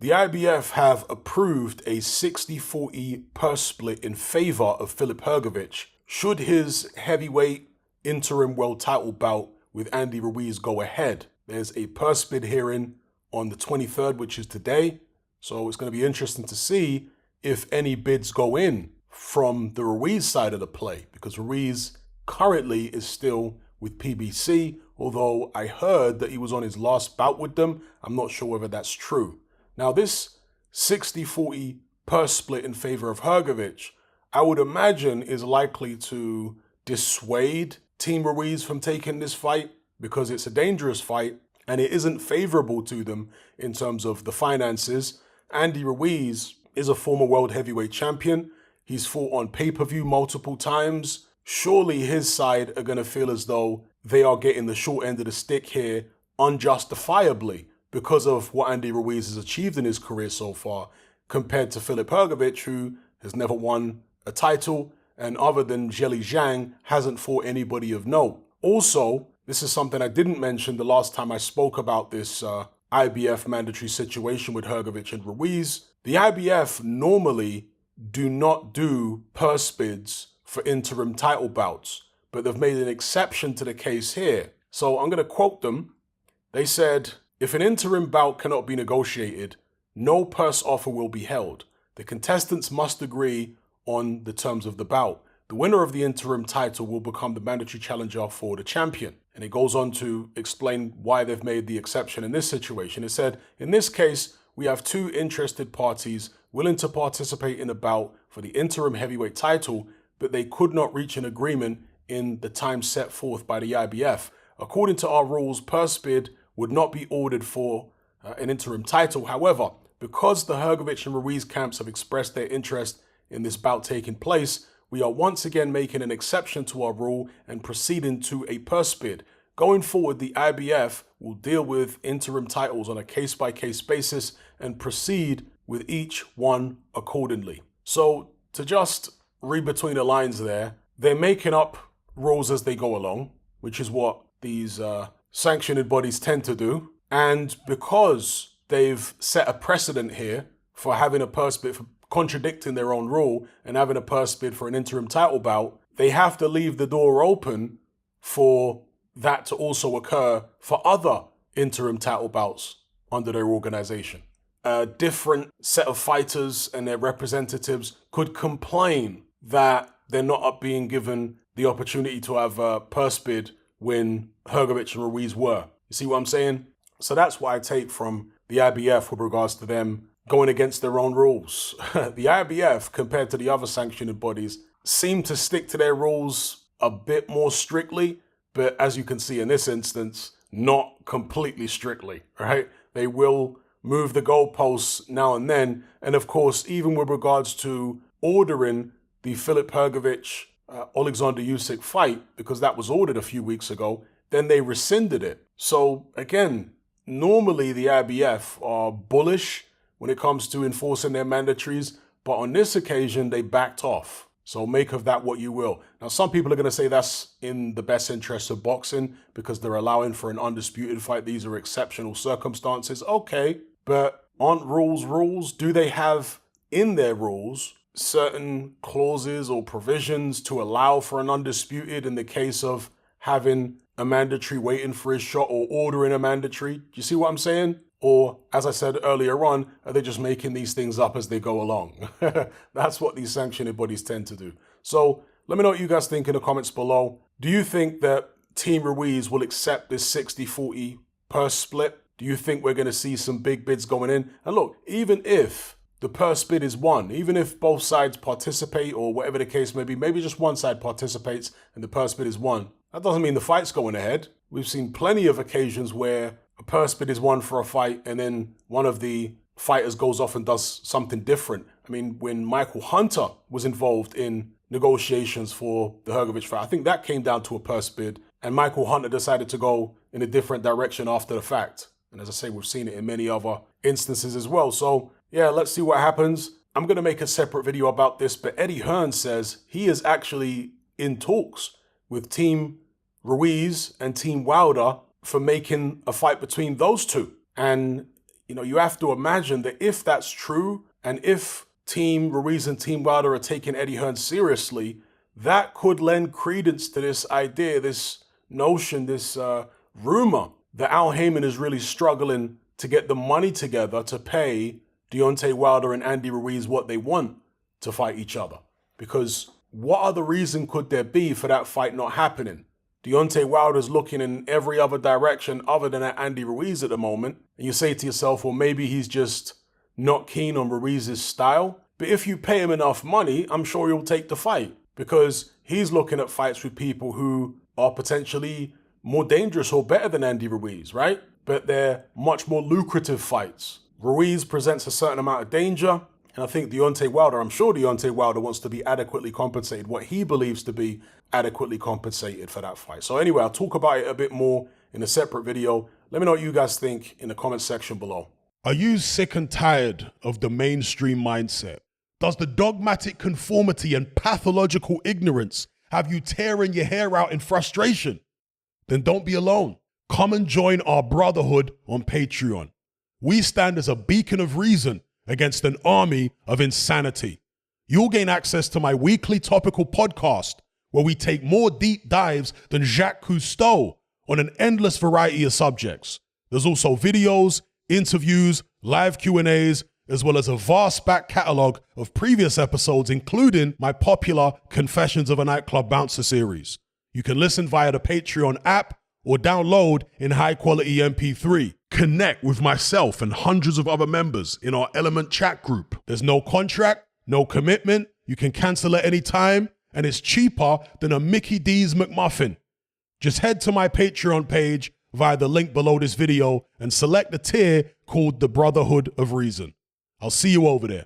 The IBF have approved a 60-40 purse split in favor of Filip Hrgovic should his heavyweight interim world title bout with Andy Ruiz go ahead. There's a purse bid hearing on the 23rd, which is today. So it's going to be interesting to see if any bids go in from the Ruiz side of the play, because Ruiz currently is still with PBC, although I heard that he was on his last bout with them. I'm not sure whether that's true. Now, this 60-40 purse split in favor of Hrgovic, I would imagine is likely to dissuade Team Ruiz from taking this fight because it's a dangerous fight and it isn't favorable to them in terms of the finances. Andy Ruiz is a former world heavyweight champion. He's fought on pay-per-view multiple times. Surely his side are going to feel as though they are getting the short end of the stick here unjustifiably because of what Andy Ruiz has achieved in his career so far, compared to Filip Hrgovic, who has never won a title and other than Zheli Zhang hasn't fought anybody of note. Also, this is something I didn't mention the last time I spoke about this IBF mandatory situation with Hrgovic and Ruiz. The IBF normally do not do purse bids for interim title bouts, but they've made an exception to the case here. So I'm going to quote them. They said, "If an interim bout cannot be negotiated, no purse offer will be held. The contestants must agree on the terms of the bout. The winner of the interim title will become the mandatory challenger for the champion." And it goes on to explain why they've made the exception in this situation. It said, "In this case, we have two interested parties willing to participate in a bout for the interim heavyweight title, but they could not reach an agreement in the time set forth by the IBF. According to our rules, purse bid would not be ordered for an interim title. However, because the Hrgovic and Ruiz camps have expressed their interest in this bout taking place, we are once again making an exception to our rule and proceeding to a purse bid. Going forward, the IBF will deal with interim titles on a case-by-case basis and proceed with each one accordingly." So to just read between the lines there, they're making up rules as they go along, which is what these sanctioned bodies tend to do. And because they've set a precedent here for having a purse bid, for contradicting their own rule and having a purse bid for an interim title bout, they have to leave the door open for that to also occur for other interim title bouts under their organization. A different set of fighters and their representatives could complain that they're not being given the opportunity to have a purse bid when Hrgovic and Ruiz were. You see what I'm saying? So that's what I take from the IBF with regards to them going against their own rules. The IBF, compared to the other sanctioned bodies, seem to stick to their rules a bit more strictly, but as you can see in this instance, not completely strictly, right? They will move the goalposts now and then. And of course, even with regards to ordering the Filip Hrgovic Alexander Usyk fight, because that was ordered a few weeks ago, then they rescinded it. So again, normally the IBF are bullish when it comes to enforcing their mandatories, but on this occasion, they backed off. So make of that what you will. Now, some people are going to say that's in the best interest of boxing because they're allowing for an undisputed fight. These are exceptional circumstances. Okay, but aren't rules rules? Do they have in their rules certain clauses or provisions to allow for an undisputed in the case of having a mandatory waiting for his shot or ordering a mandatory? Do you see what I'm saying? Or, as I said earlier on, are they just making these things up as they go along? That's what these sanctioned bodies tend to do. So let me know what you guys think in the comments below. Do you think that Team Ruiz will accept this 60-40 purse split? Do you think we're going to see some big bids going in? And look, even if the purse bid is won, even if both sides participate or whatever the case may be, maybe just one side participates and the purse bid is won, that doesn't mean the fight's going ahead. We've seen plenty of occasions where a purse bid is won for a fight and then one of the fighters goes off and does something different. I mean, when Michael Hunter was involved in negotiations for the Hrgovic fight, I think that came down to a purse bid and Michael Hunter decided to go in a different direction after the fact. And as I say, we've seen it in many other instances as well. So yeah, let's see what happens. I'm going to make a separate video about this, but Eddie Hearn says he is actually in talks with Team Ruiz and Team Wilder for making a fight between those two. And you have to imagine that if that's true, and if Team Ruiz and Team Wilder are taking Eddie Hearn seriously, that could lend credence to this idea, this notion, this rumor that Al Heyman is really struggling to get the money together to pay Deontay Wilder and Andy Ruiz what they want to fight each other. Because what other reason could there be for that fight not happening? Deontay Wilder's looking in every other direction other than at Andy Ruiz at the moment. And you say to yourself, well, maybe he's just not keen on Ruiz's style. But if you pay him enough money, I'm sure he'll take the fight, because he's looking at fights with people who are potentially more dangerous or better than Andy Ruiz, right? But they're much more lucrative fights. Ruiz presents a certain amount of danger, and I think I'm sure Deontay Wilder wants to be adequately compensated, what he believes to be adequately compensated for that fight. So anyway, I'll talk about it a bit more in a separate video. Let me know what you guys think in the comment section below. Are you sick and tired of the mainstream mindset? Does the dogmatic conformity and pathological ignorance have you tearing your hair out in frustration? Then don't be alone. Come and join our brotherhood on Patreon. We stand as a beacon of reason against an army of insanity. You'll gain access to my weekly topical podcast, where we take more deep dives than Jacques Cousteau on an endless variety of subjects. There's also videos, interviews, live Q&As, as well as a vast back catalogue of previous episodes, including my popular Confessions of a Nightclub Bouncer series. You can listen via the Patreon app or download in high-quality MP3. Connect with myself and hundreds of other members in our Element chat group. There's no contract, no commitment, you can cancel at any time, and it's cheaper than a Mickey D's McMuffin. Just head to my Patreon page via the link below this video and select the tier called the Brotherhood of Reason. I'll see you over there.